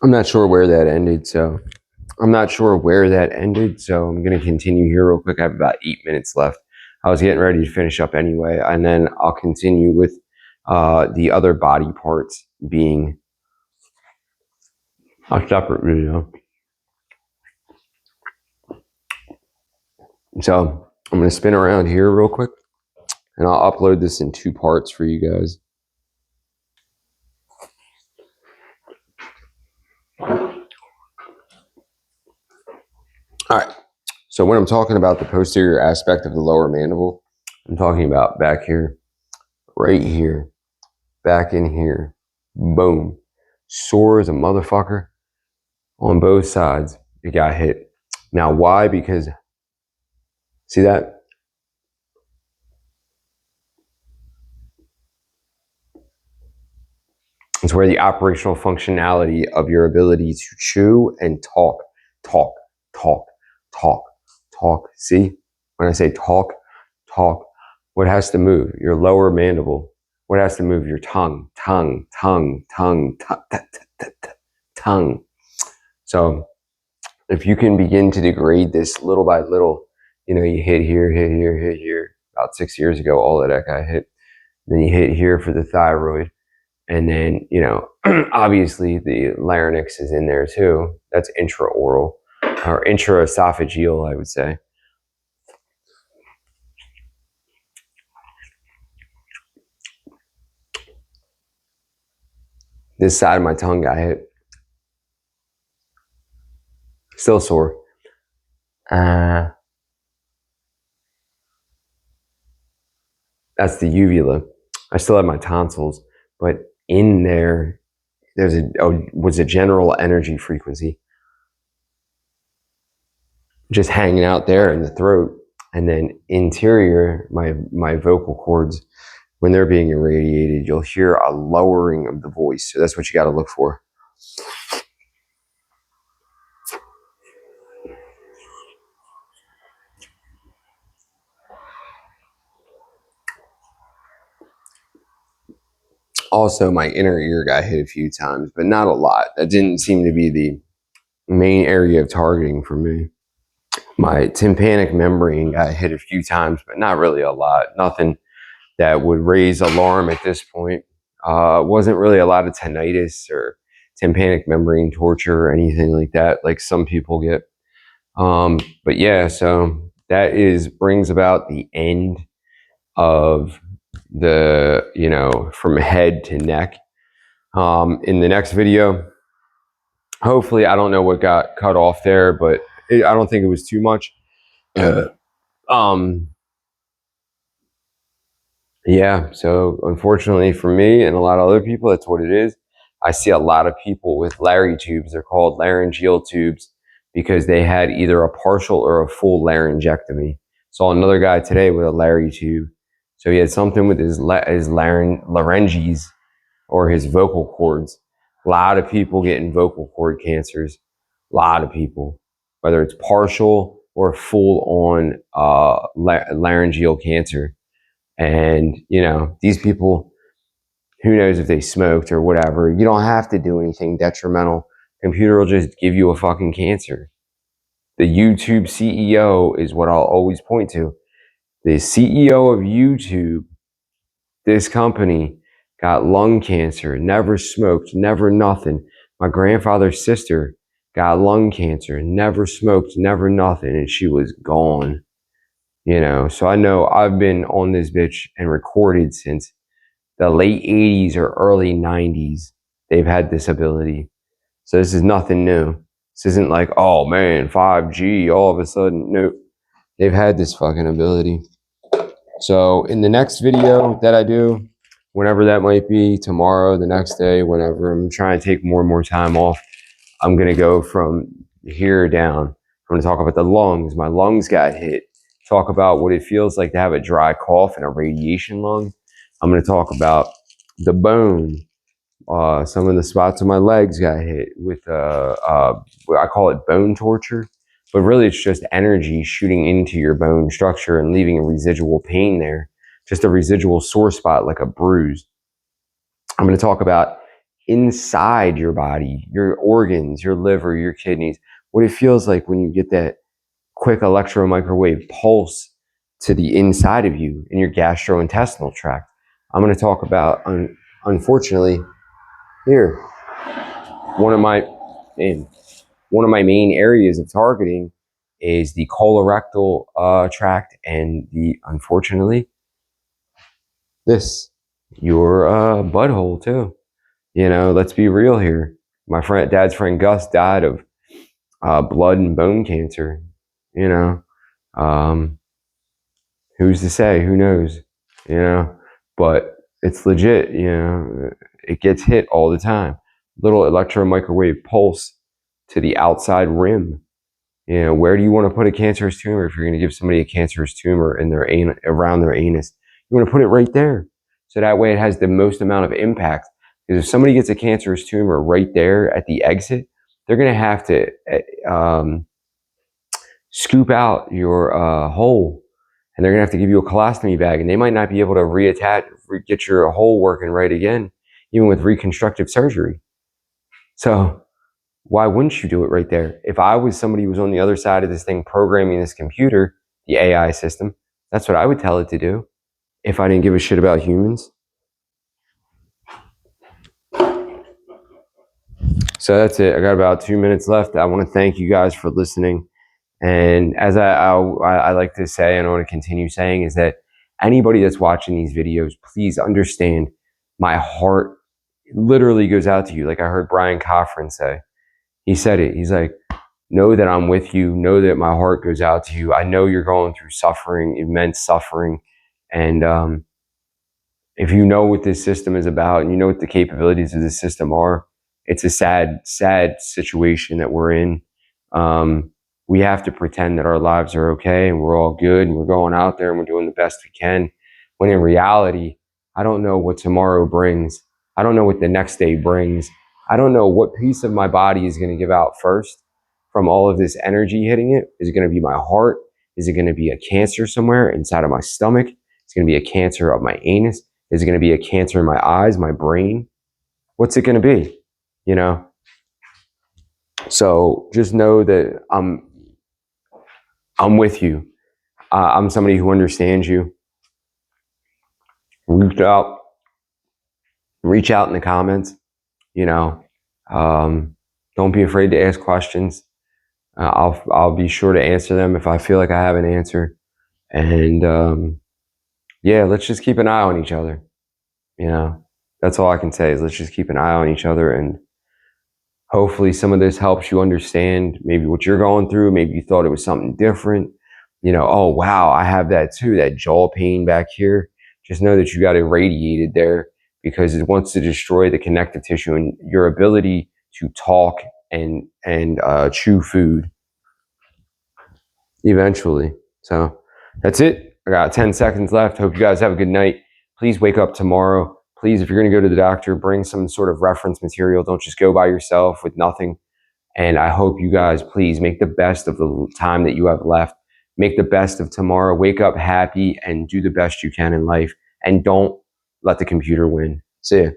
I'm not sure where that ended, so I'm going to continue here real quick. I have about 8 minutes left. I was getting ready to finish up anyway, and then I'll continue with the other body parts being a separate video. So I'm going to spin around here real quick, and I'll upload this in 2 parts for you guys. All right. So when I'm talking about the posterior aspect of the lower mandible, I'm talking about back here, right here, back in here, boom. Sore as a motherfucker on both sides. It got hit. Now, why? Because, see that? It's where the operational functionality of your ability to chew and talk. See? When I say talk, what has to move? Your lower mandible. What has to move? Your tongue. So if you can begin to degrade this little by little, you know, you hit here. About 6 years ago, all of that got hit. Then you hit here for the thyroid. And then, you know, obviously the larynx is in there too. That's intraoral or intraesophageal, I would say. This side of my tongue got hit. Still sore. That's the uvula. I still have my tonsils, but in there, was a general energy frequency just hanging out there in the throat. And then interior, my vocal cords, when they're being irradiated, you'll hear a lowering of the voice. So that's what you got to look for. Also, my inner ear got hit a few times, but not a lot. That didn't seem to be the main area of targeting for me. My tympanic membrane got hit a few times, but not really a lot. Nothing that would raise alarm at this point. Wasn't really a lot of tinnitus or tympanic membrane torture or anything like that, like some people get. But yeah, so that brings about the end of the, you know, from head to neck. In the next video, hopefully, I don't know what got cut off there, but I don't think it was too much. Yeah, so unfortunately for me and a lot of other people, that's what it is. I see a lot of people with Larry tubes. They're called laryngeal tubes because they had either a partial or a full laryngectomy. Saw another guy today with a Larry tube. So he had something with his larynges or his vocal cords. A lot of people getting vocal cord cancers. A lot of people, whether it's partial or full on laryngeal cancer. And, you know, these people, who knows if they smoked or whatever. You don't have to do anything detrimental. Computer will just give you a fucking cancer. The YouTube CEO is what I'll always point to. The CEO of YouTube, this company, got lung cancer, never smoked, never nothing. My grandfather's sister got lung cancer, never smoked, never nothing, and she was gone. You know, so I know I've been on this bitch and recorded since the late 80s or early 90s. They've had this ability. So this is nothing new. This isn't like, oh man, 5G all of a sudden. Nope. They've had this fucking ability. So in the next video that I do, whenever that might be, tomorrow, the next day, whenever, I'm trying to take more and more time off. I'm going to go from here down. I'm going to talk about the lungs. My lungs got hit. Talk about what it feels like to have a dry cough and a radiation lung. I'm going to talk about the bone. Some of the spots on my legs got hit with, I call it bone torture. But really, it's just energy shooting into your bone structure and leaving a residual pain there. Just a residual sore spot like a bruise. I'm going to talk about inside your body, your organs, your liver, your kidneys, what it feels like when you get that quick electromicrowave pulse to the inside of you in your gastrointestinal tract. I'm going to talk about, unfortunately, here, one of my in one of my main areas of targeting is the colorectal tract and unfortunately, your butthole too. Let's be real here. My dad's friend Gus died of blood and bone cancer. You know, um, who's to say? Who knows? But it's legit. It gets hit all the time. Little electromicrowave pulse to the outside rim. Where do you want to put a cancerous tumor if you're going to give somebody a cancerous tumor in their around their anus? You want to put it right there, so that way it has the most amount of impact. Because if somebody gets a cancerous tumor right there at the exit, they're going to have to scoop out your hole, and they're going to have to give you a colostomy bag, and they might not be able to get your hole working right again, even with reconstructive surgery. So why wouldn't you do it right there? If I was somebody who was on the other side of this thing programming this computer, the AI system, that's what I would tell it to do if I didn't give a shit about humans. So that's it. I got about 2 minutes left. I want to thank you guys for listening. And as I like to say, and I want to continue saying, is that anybody that's watching these videos, please understand my heart literally goes out to you. Like I heard Brian Coffrin say. He said it. He's like, know that I'm with you. Know that my heart goes out to you. I know you're going through suffering, immense suffering. And if you know what this system is about and you know what the capabilities of this system are, it's a sad, sad situation that we're in. We have to pretend that our lives are okay and we're all good and we're going out there and we're doing the best we can. When in reality, I don't know what tomorrow brings. I don't know what the next day brings. I don't know what piece of my body is going to give out first from all of this energy hitting it. Is it going to be my heart? Is it going to be a cancer somewhere inside of my stomach? It's going to be a cancer of my anus. Is it going to be a cancer in my eyes, my brain? What's it going to be? So just know that I'm with you. I'm somebody who understands you. Reach out in the comments. Don't be afraid to ask questions. I'll be sure to answer them if I feel like I have an answer. And yeah, let's just keep an eye on each other. That's all I can say is let's just keep an eye on each other, and hopefully some of this helps you understand maybe what you're going through. Maybe you thought it was something different. Oh wow, I have that too, that jaw pain back here. Just know that you got irradiated there because it wants to destroy the connective tissue and your ability to talk and chew food eventually. So that's it. I got 10 seconds left. Hope you guys have a good night. Please wake up tomorrow. Please, if you're going to go to the doctor, bring some sort of reference material. Don't just go by yourself with nothing. And I hope you guys, please make the best of the time that you have left. Make the best of tomorrow. Wake up happy and do the best you can in life. And don't let the computer win. See ya.